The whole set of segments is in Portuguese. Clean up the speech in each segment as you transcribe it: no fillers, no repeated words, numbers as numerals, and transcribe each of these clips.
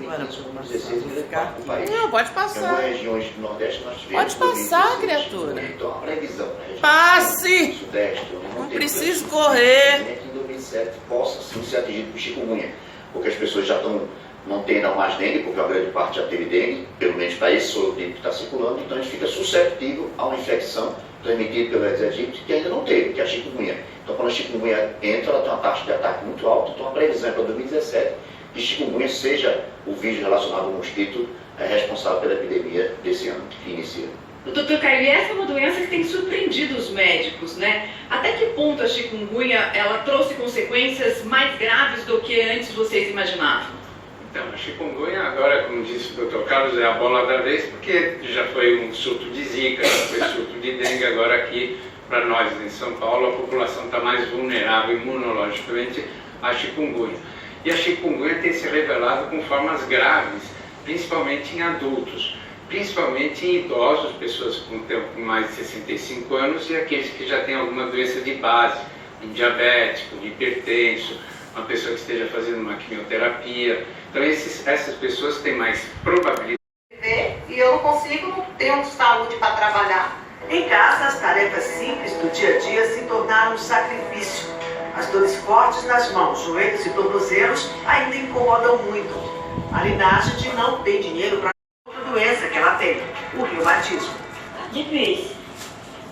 Agora, 16 em grande parte do país. Não, pode Em passar. algumas regiões do Nordeste nós tivemos. Pode passar, criatura. Então a previsão, né? Passe! Sudeste, Não preciso correr. Em 2007 possa sim ser atingido por chikungunya, porque as pessoas já não têm mais dengue, porque a grande parte já teve dengue, pelo menos para esse sorotipo que está circulando, então a gente fica suscetível a uma infecção transmitida pelo Aedes aegypti que ainda não teve, que é a chikungunya. Então quando a chikungunya entra, ela tem uma taxa de ataque muito alta, então a previsão é para 2017 que chikungunya seja o vírus relacionado ao mosquito responsável pela epidemia desse ano que inicia. Doutor Caio, e essa é uma doença que tem surpreendido os médicos, né? Até que ponto a chikungunya ela trouxe consequências mais graves do que antes vocês imaginavam? Então, a chikungunya, agora, como disse o Dr. Carlos, é a bola da vez, porque já foi um surto de zika, já foi surto de dengue, agora aqui, para nós em São Paulo, a população está mais vulnerável imunologicamente à chikungunya. E a chikungunya tem se revelado com formas graves, principalmente em adultos, principalmente em idosos, pessoas com mais de 65 anos e aqueles que já têm alguma doença de base, um diabético, um hipertenso, uma pessoa que esteja fazendo uma quimioterapia. Então essas pessoas têm mais probabilidade. E eu não consigo ter saúde para trabalhar. Em casa, as tarefas simples do dia a dia se tornaram um sacrifício. As dores fortes nas mãos, joelhos e tornozelos ainda incomodam muito. A Linagem não tem dinheiro para outra doença que ela tem, o reumatismo. Difícil.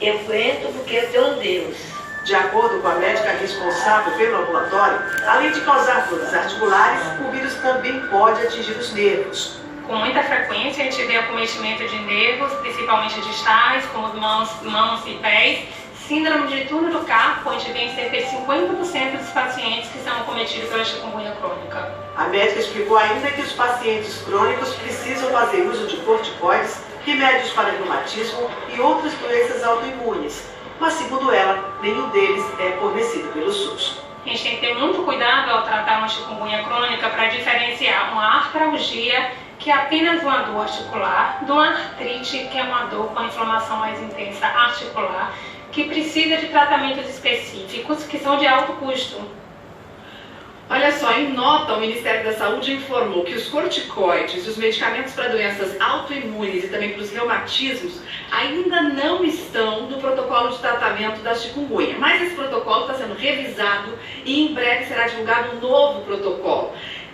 Eu aguento porque eu tenho Deus. De acordo com a médica responsável pelo ambulatório, além de causar dores articulares, o vírus também pode atingir os nervos. Com muita frequência a gente vê acometimento de nervos, principalmente distais, como mãos e pés. Síndrome de túnel do carpo, a gente vê em cerca de 50% dos pacientes que são acometidos pela chikungunya crônica. A médica explicou ainda que os pacientes crônicos precisam fazer uso de corticoides, remédios para reumatismo e outras doenças autoimunes. Mas, segundo ela, nenhum deles é fornecido pelo SUS. A gente tem que ter muito cuidado ao tratar uma chikungunya crônica para diferenciar uma artralgia, que é apenas uma dor articular, de uma artrite, que é uma dor com a inflamação mais intensa articular, que precisa de tratamentos específicos, que são de alto custo. Olha só, em nota, o Ministério da Saúde informou que os corticoides e os medicamentos para doenças autoimunes e também para os reumatismos ainda não estão no protocolo de tratamento da chikungunya. Mas esse protocolo está sendo revisado e em breve será divulgado um novo protocolo.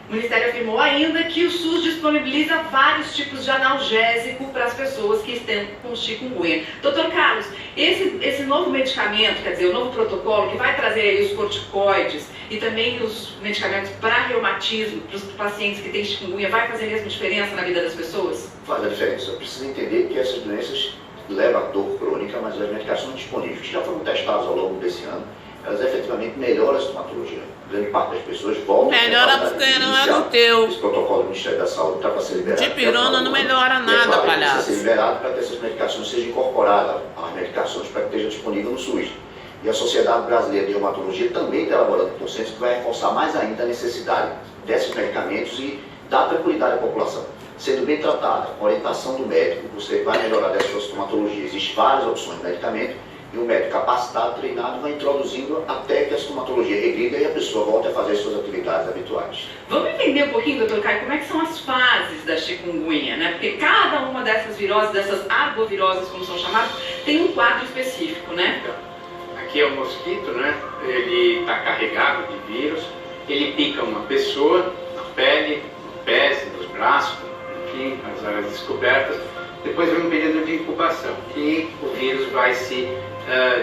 O Ministério afirmou ainda que o SUS disponibiliza vários tipos de analgésico para as pessoas que estão com chikungunya. Doutor Carlos, esse novo medicamento, quer dizer, o novo protocolo que vai trazer aí os corticoides e também os medicamentos para reumatismo, para os pacientes que têm chikungunya, vai fazer mesmo diferença na vida das pessoas? Faz a diferença. Precisa entender que essas doenças levam a dor crônica, mas as medicações disponíveis, que já foram testadas ao longo desse ano, elas efetivamente melhoram a sintomatologia. Grande parte das pessoas voltam melhora porque não é do teu. Esse protocolo do Ministério da Saúde está para ser liberado. Dipirona não melhora nada, palhaço. Precisa ser liberado para que essas medicações sejam incorporadas às medicações para que esteja disponível no SUS. E a Sociedade Brasileira de Reumatologia também está elaborando um consenso que vai reforçar mais ainda a necessidade desses medicamentos e dar tranquilidade à população. Sendo bem tratada, com a orientação do médico, você vai melhorar dessa sua sintomatologia. Existem várias opções de medicamento e o médico capacitado, treinado, vai introduzindo até que a sintomatologia regrida e a pessoa volte a fazer as suas atividades habituais. Vamos entender um pouquinho, doutor Caio, como é que são as fases da chikungunya, né? Porque cada uma dessas viroses, dessas arboviroses, como são chamadas, tem um quadro específico, né? Aqui é o mosquito, né? Ele está carregado de vírus, ele pica uma pessoa na pele, nos pés, nos braços, enfim, nas áreas descobertas. Depois vem um período de incubação, que o vírus vai se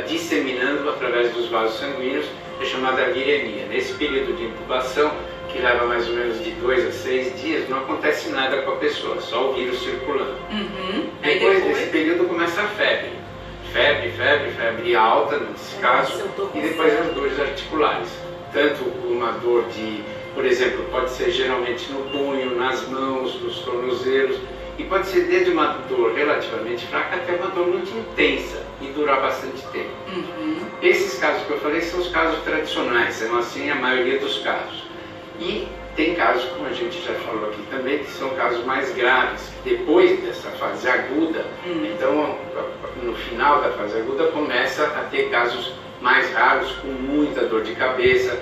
disseminando através dos vasos sanguíneos, é chamada viremia. Nesse período de incubação, que leva mais ou menos de 2 a 6 dias, não acontece nada com a pessoa, só o vírus circulando. Depois desse período começa a febre. Febre alta, nesse caso, e depois as dores articulares. Tanto uma dor de, por exemplo, pode ser geralmente no punho, nas mãos, nos tornozelos, e pode ser desde uma dor relativamente fraca até uma dor muito intensa e durar bastante tempo. Esses casos que eu falei são os casos tradicionais, são assim a maioria dos casos. E tem casos, como a gente já falou aqui também, que são casos mais graves, depois dessa fase aguda. Então, no final da fase aguda, começa a ter casos mais raros, com muita dor de cabeça,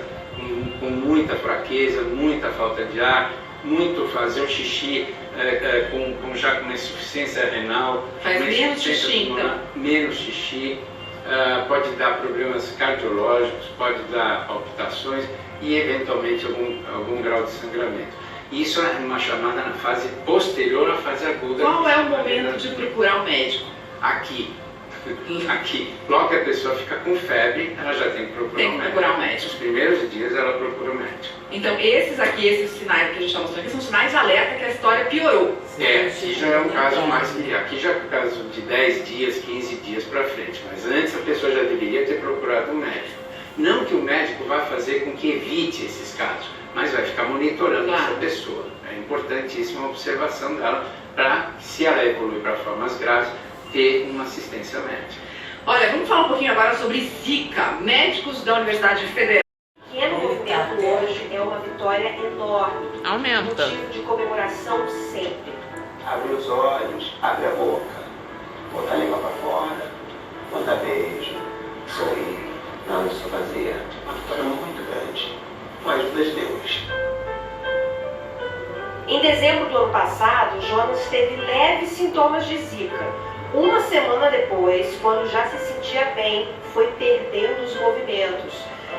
com muita fraqueza, muita falta de ar, muito, fazer um xixi já com uma insuficiência renal. Faz menos xixi, então. Menos xixi, pode dar problemas cardiológicos, pode dar palpitações e eventualmente algum grau de sangramento. Isso é uma chamada na fase posterior à fase aguda. Qual é o momento de procurar o médico? Aqui. Logo que a pessoa fica com febre, ela já tem que procurar o médico. Nos primeiros dias ela procura o médico. Então esses sinais que a gente está mostrando aqui são sinais de alerta que a história piorou. Aqui já é um caso aqui já é um caso de 10 dias, 15 dias para frente. Mas antes a pessoa já deveria ter procurado um médico. Não que o médico vá fazer com que evite esses casos, mas vai ficar monitorando essa pessoa. É importantíssima a observação dela para, se ela evoluir para formas graves, ter uma assistência médica. Olha, vamos falar um pouquinho agora sobre Zika. Médicos da Universidade Federal. O pequeno movimento hoje é uma vitória enorme. Aumenta. Motivo de comemoração sempre. Abre os olhos, abre a boca, bota a língua para fora, manda beijo, sorri. Não, isso fazia uma vitória muito grande. Com a ajuda de Deus. Em dezembro do ano passado, Jonas teve leves sintomas de Zika. Uma semana depois, quando já se sentia bem, foi perdendo os movimentos.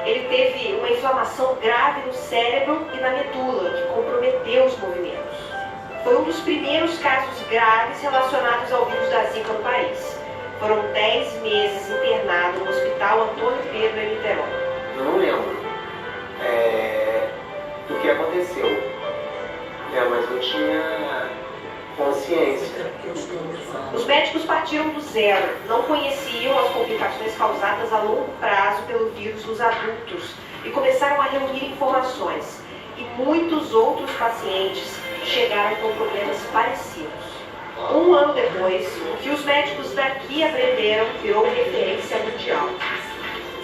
Ele teve uma inflamação grave no cérebro e na medula, que comprometeu os movimentos. Foi um dos primeiros casos graves relacionados ao vírus da Zika no país. Foram 10 meses internado no Hospital Antônio Pedro em Niterói. Eu não lembro do que aconteceu, mas eu tinha consciência. Os médicos partiram do zero, não conheciam as complicações causadas a longo prazo pelo vírus nos adultos e começaram a reunir informações. E muitos outros pacientes chegaram com problemas parecidos. Um ano depois, o que os médicos daqui aprenderam virou referência mundial.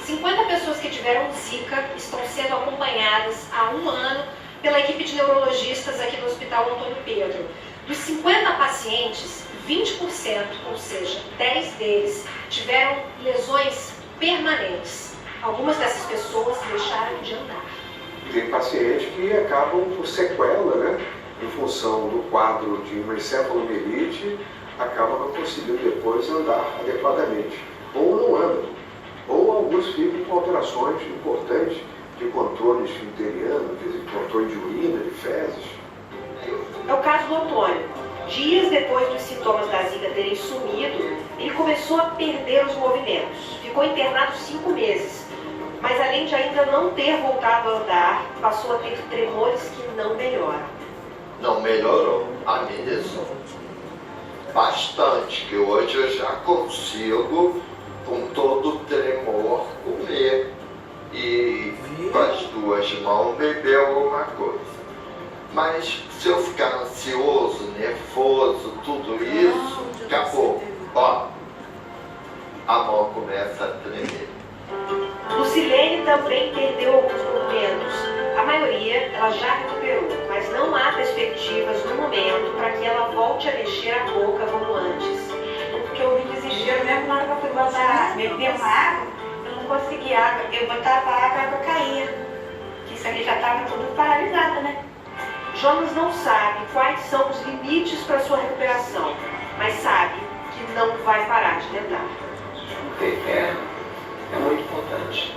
50 pessoas que tiveram Zika estão sendo acompanhadas há um ano pela equipe de neurologistas aqui no Hospital Antônio Pedro. Dos 50 pacientes, 20%, ou seja, 10 deles, tiveram lesões permanentes. Algumas dessas pessoas deixaram de andar. Tem pacientes que acabam por sequela, né? Em função do quadro de uma encefalomielite, acabam não conseguindo depois andar adequadamente. Ou não andam. Ou alguns ficam com alterações importantes de controle esfinteriano, de controle de urina, de fezes. É o caso do Antônio. Dias depois dos sintomas da Zika terem sumido, ele começou a perder os movimentos. Ficou internado 5 meses. Mas além de ainda não ter voltado a andar, passou a ter tremores que não melhoram. Não melhorou, amenizou. Bastante, que hoje eu já consigo, com todo o tremor, comer. E com as 2 mãos beber alguma coisa. Mas se eu ficar ansioso, nervoso, tudo isso, acabou. Ó, a mão começa a tremer. Lucilene também perdeu alguns movimentos. A maioria ela já recuperou, mas não há perspectivas no momento para que ela volte a mexer a boca como antes. Porque eu vi desespero mesmo na hora que eu fui botar, beber uma água, eu não conseguia água. Eu botava água, a água caía. Isso aqui já estava tudo paralisado, né? Jonas não sabe quais são os limites para sua recuperação, mas sabe que não vai parar de tentar. Ter fé é muito importante.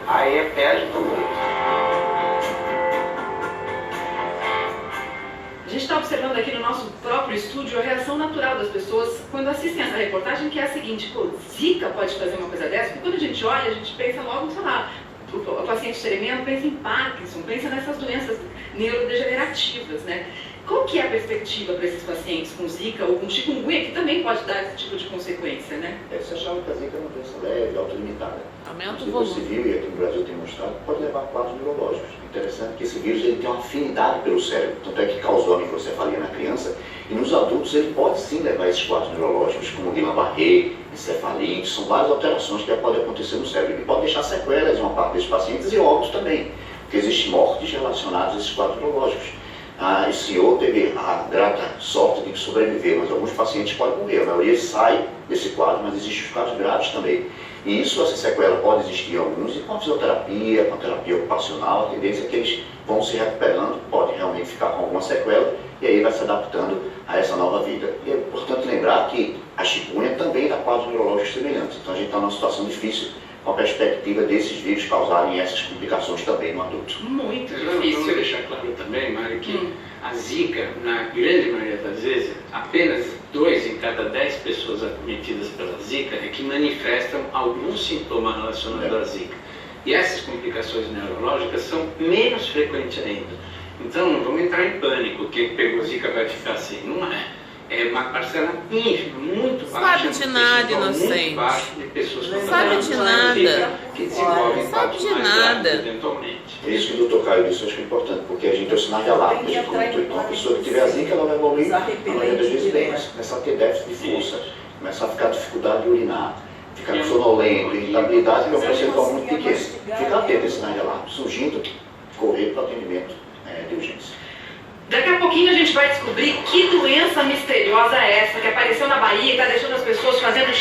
Aí a fé ajuda muito. A gente está observando aqui no nosso próprio estúdio a reação natural das pessoas quando assistem essa reportagem, que é a seguinte: pô, Zika pode fazer uma coisa dessa? Porque quando a gente olha, a gente pensa logo, sei lá, o paciente tremendo pensa em Parkinson, pensa nessas doenças neurodegenerativas, né? Qual que é a perspectiva para esses pacientes com Zika ou com chikungunya, que também pode dar esse tipo de consequência, né? Você achava que a Zika é uma doença leve, autolimitada. Aumenta o O volume. civil, e aqui no Brasil tem mostrado, pode levar a quadros neurológicos. Interessante que esse vírus ele tem uma afinidade pelo cérebro, tanto é que causou a microcefalia na criança, e nos adultos ele pode sim levar esses quadros neurológicos, como Guillain-Barré, encefalite, são várias alterações que podem acontecer no cérebro. Ele pode deixar sequelas em uma parte desses pacientes e óbitos também, porque existem mortes relacionadas a esses quadros neurológicos. Esse senhor teve a grata sorte de sobreviver, mas alguns pacientes podem morrer. A maioria sai desse quadro, mas existem os casos graves também. E isso, essa sequela pode existir em alguns, e com a fisioterapia, com a terapia ocupacional, a tendência é que eles vão se recuperando, podem realmente ficar com alguma sequela e aí vai se adaptando a essa nova vida. E é importante lembrar que a chikungunya também dá quadros neurológicos semelhantes, então a gente está numa situação difícil com a perspectiva desses vírus causarem essas complicações também no adulto. Muito Vamos difícil. deixar claro também, Mário, que a Zika, na grande maioria das vezes, apenas 2 em cada 10 pessoas acometidas pela Zika é que manifestam algum sintoma relacionado à Zika. E essas complicações neurológicas são menos frequentes ainda. Então, não vamos entrar em pânico, quem pegou Zika vai ficar assim. Não é. É uma parcela ínfima, muito baixa. Sabe de nada, inocente. Muito baixo de pessoas com Sabe de nada. que desenvolvem quadros mais graves eventualmente. É isso que o Dr. Caio disse, eu acho que é importante, porque a gente é o sinal de alarme que a gente comentou. Então, a pessoa que tiver a Zika, ela vai evoluir, na maioria das vezes bem, mas começa a ter déficit de força, começa a ficar dificuldade de urinar, ficar sonolento, irritabilidade, que é um percentual muito pequeno. Fica atento a esse sinal de alarme, surgindo, correr para o atendimento de urgência. Daqui a pouquinho a gente vai descobrir que doença misteriosa é essa que apareceu na Bahia e está deixando as pessoas fazendo